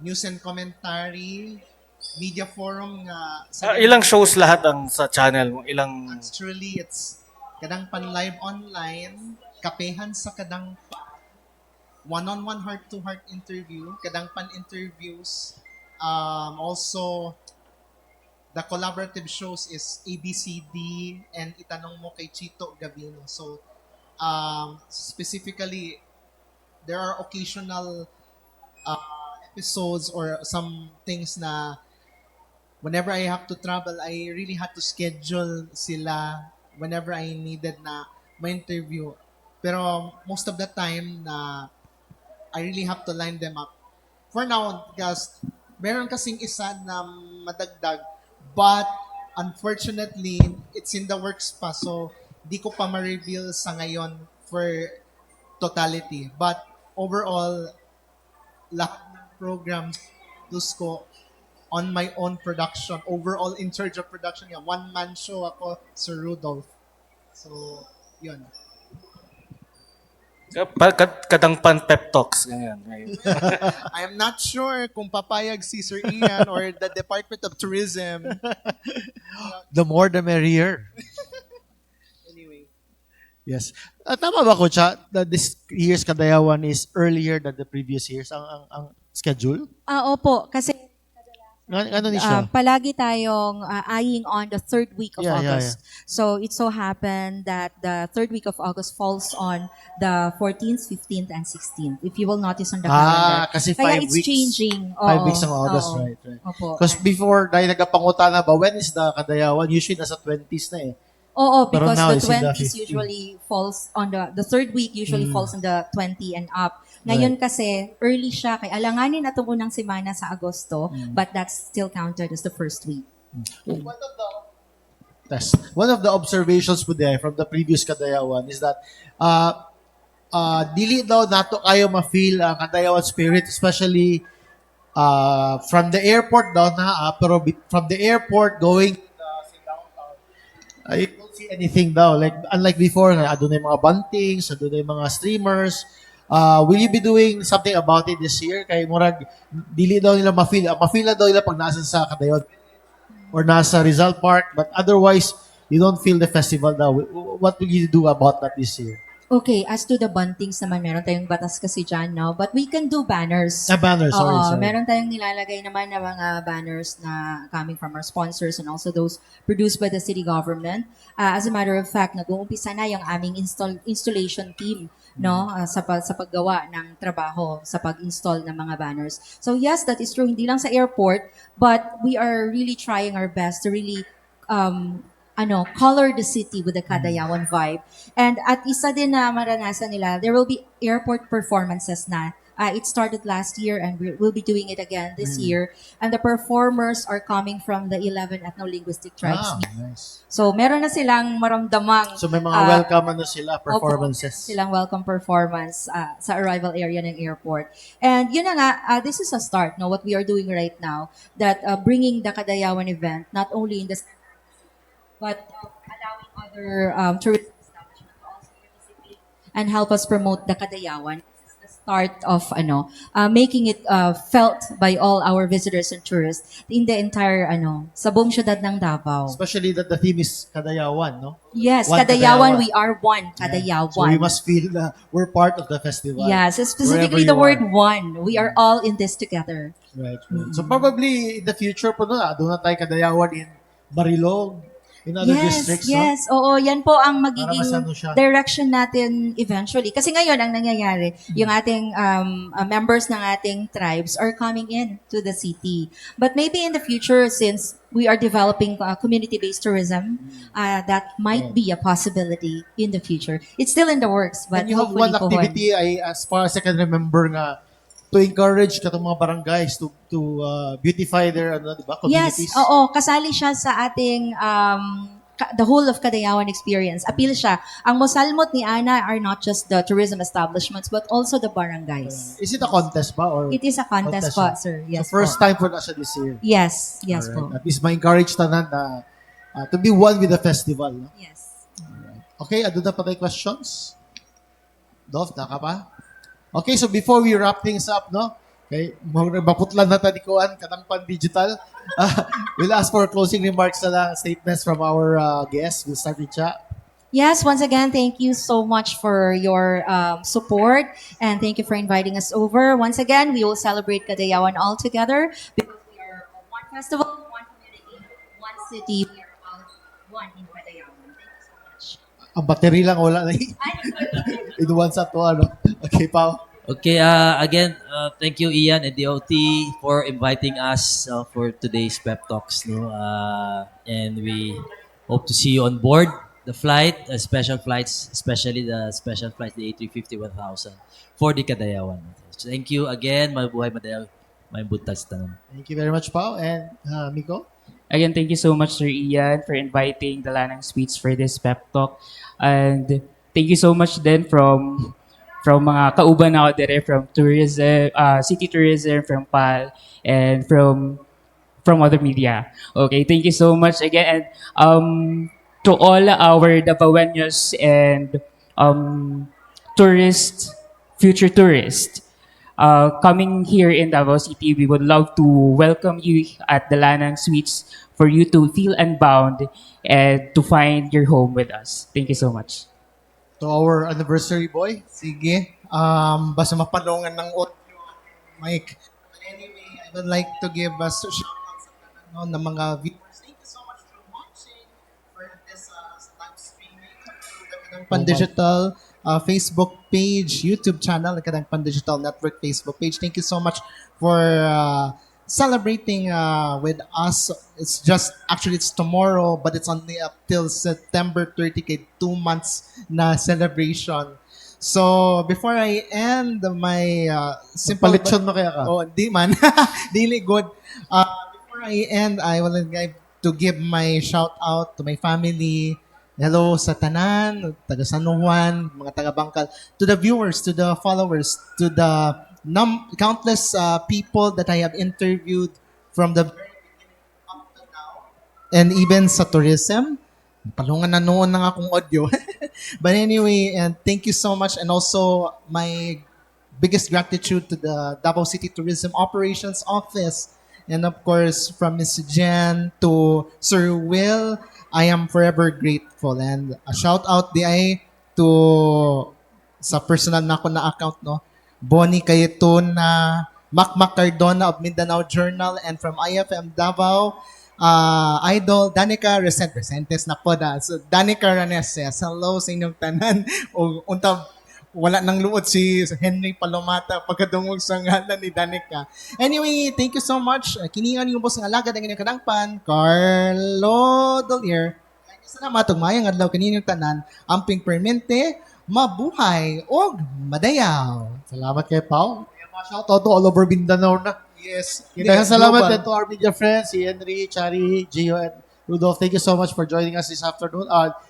news and commentary, media forum, Ilang shows lahat ang sa channel mo? actually, it's Kadangpan Live Online, Kapehan sa Kadangpan, one-on-one heart-to-heart interview, Kadangpan interviews, also the collaborative shows is ABCD and Itanong Mo kay Chito Gavino. So, specifically, there are occasional episodes or some things na whenever I have to travel, I really had to schedule sila whenever I needed na ma-interview. Pero most of the time na I really have to line them up. For now, because meron kasing isa na madagdag, but unfortunately, it's in the works pa. So, di ko pa ma-reveal sa ngayon for totality. But overall, lahat ng programs, dos ko on my own production. Overall, in charge of production. Yan. One-man show ako, Sir Rudolph. So, yun. Kadangpan pep talks. Ganyan. I am not sure kung papayag si Sir Ian or the Department of Tourism. The more the merrier. Anyway. Yes. Tama ba, Coach, that this year's Kadayawan is earlier than the previous years ang schedule? Opo, kasi Ano ni siya? palagi tayong eyeing on the third week of Yeah, yeah, August. So it so happened that the third week of August falls on the 14th, 15th, and 16th. If you will notice on the calendar. Kasi Kaya 5 it's weeks. changing. 5 weeks ng August, Oo. right. Opo. Because before, dahil nagkapangutana ba, when is the Kadayawan? Usually nasa 20s na eh. Oo, Pero because now the it's in the 20s 15. usually falls on the third week usually falls on the 20 and up. Ngayon kasi early siya kay alanganin na itong unang semana sa Agosto, but that's still counted as the first week. One of the observations po there from the previous Kadayawan is that dili daw nato kayo ma-feel ang Kadayawan spirit, especially from the airport daw na, pero from the airport going to the downtown, I don't see anything daw. Like, unlike before, na doon na yung mga bantings, doon na yung mga streamers. Will you be doing something about it this year? Kay murag, dili daw nila ma-feel. Ma-feel daw nila pag nasa sa Kadayawan or nasa Rizal Park, but otherwise, you don't feel the festival daw. What will you do about that this year? Okay, as to the buntings naman, meron tayong batas kasi dyan, no? But we can do banners. Banner, sorry. Oo, meron tayong nilalagay naman na mga banners na coming from our sponsors and also those produced by the city government. As a matter of fact, nag-uumpisa na yung aming installation team, no, sa paggawa ng trabaho, sa pag-install ng mga banners. So yes, that is true, hindi lang sa airport, but we are really trying our best to really color the city with the Kadayawan vibe. And at isa din na maranasan nila, there will be airport performances na. It started last year and we'll be doing it again this year. And the performers are coming from the 11 ethno-linguistic tribes. Nice. So meron na silang maramdamang So may mga welcome na sila, performances. Opo, silang welcome performance sa arrival area ng airport. And yun na nga, this is a start, no, what we are doing right now, that bringing the Kadayawan event, not only in the but allowing other tourism establishments to also participate and help us promote the Kadayawan. Start of making it felt by all our visitors and tourists in the entire sa buong syudad ng Davao. Especially that the theme is Kadayawan, no? Yes, One Kadayawan, Kadayawan. we are one Kadayawan. So we must feel that we're part of the festival. Yes, specifically Wherever the you word are. one. We are all in this together. Right. So probably in the future po doon na tayo Kadayawan in Marilog, in other districts, no? Yes, oo, yan po ang magiging Para masano siya. direction natin eventually. Kasi ngayon, ang nangyayari, yung ating members ng ating tribes are coming in to the city. But maybe in the future, since we are developing community-based tourism, that might be a possibility in the future. It's still in the works, but And you have hopefully one po, activity, as far as I can remember nga, to encourage katong mga barangays to beautify their diba, communities. Yes, oo. Kasali siya sa ating the whole of Kadayawan experience. Appeal siya. Ang mosalmot ni Ana are not just the tourism establishments, but also the barangays. Is it a contest ba? Or It is a contest po, siya? sir. Yes so first po. time po na siya this year. Yes, yes Alright. po. At least ma-encourage tanan na to be one with the festival. No? Yes. Okay, ano na pa tayo questions? Dov, naka pa? Okay, so before we wrap things up, no? Okay, maputlan na tanikuan, Kadangpan Digital. We'll ask for closing remarks na lang, statements from our guests. We'll start with Cha. Yes, once again, thank you so much for your support and thank you for inviting us over. Once again, we will celebrate Kadayawan all together because we are one festival, one community, one city. We are all one in Kadayawan. Thank you so much. Ang battery lang, wala na inuwan sa to, ano? Okay, Pao. Okay, again, thank you Ian and DOT for inviting us for today's pep talks, no? And we hope to see you on board the flight, special flights, especially the special flight, the A350-1000 for the Kadayawan. So thank you again. Mabuhay Madayaw. May butas tanan. Thank you very much, Pao. And Miko? Again, thank you so much, Sir Ian, for inviting the Lanang Suites for this pep talk. And thank you so much then from mga kauban ako dire from tourism, city tourism, from PAL, and from other media. Okay, thank you so much again. And to all our Davaoenos and tourists, future tourists, coming here in Davao City, we would love to welcome you at the Lanang Suites for you to feel unbound and to find your home with us. Thank you so much. To our anniversary boy. Sige. Basta mapadungan ng audio, Mike. But anyway, I would like to give a shout out sa ng mga viewers. Thank you so much for watching for this live streaming through the Kadangpan Digital Facebook page, YouTube channel, the Kadangpan Digital Network Facebook page. Thank you so much for celebrating with us. It's it's tomorrow, but it's only up till September 30, kay 2 months na celebration. So, before I end my simple... Palitson mo kaya ka? Oh, di man. Dili good. Before I end, I will like to give my shout out to my family. Hello sa tanan, taga San Juan, mga taga Bangkal, to the viewers, to the followers, to the countless people that I have interviewed from the very beginning up to now, and even sa tourism. Palungan na noon ng akong audio. But anyway, and thank you so much, and also my biggest gratitude to the Davao City Tourism Operations Office, and of course from Ms. Jen to Sir Will. I am forever grateful, and a shout out to sa personal na ako na account, no, Bonnie Cayeton na Macmac Cardona of Mindanao Journal, and from IFM Davao, Idol Danica Resentes na po da. So Danica Raneses, hello sa inyong tanan. O unta wala nang luot si Henry Palomata pagkadungog sa ngalan ni Danica. Anyway, thank you so much. Kiningan yung boss ng alaga ng inyong kadangpan, Carlo Dolier. Salamat ug maayong adlaw kaninyong tanan. Amping permente, mabuhay og madayaw. Salamat kay Pao. Shout out to all over Mindanao na. Yes. Daghang salamat din to our media friends, si Henry, Chari, Gio, and Rudolph. Thank you so much for joining us this afternoon,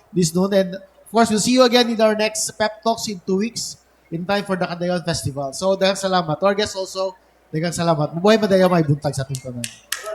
this noon. And of course, we'll see you again in our next Pep Talks in 2 weeks in time for the Kadayawan Festival. So, daghang salamat. To our guests also, daghang salamat. Mabuhay Madayaw, may buntag sa ating tanan.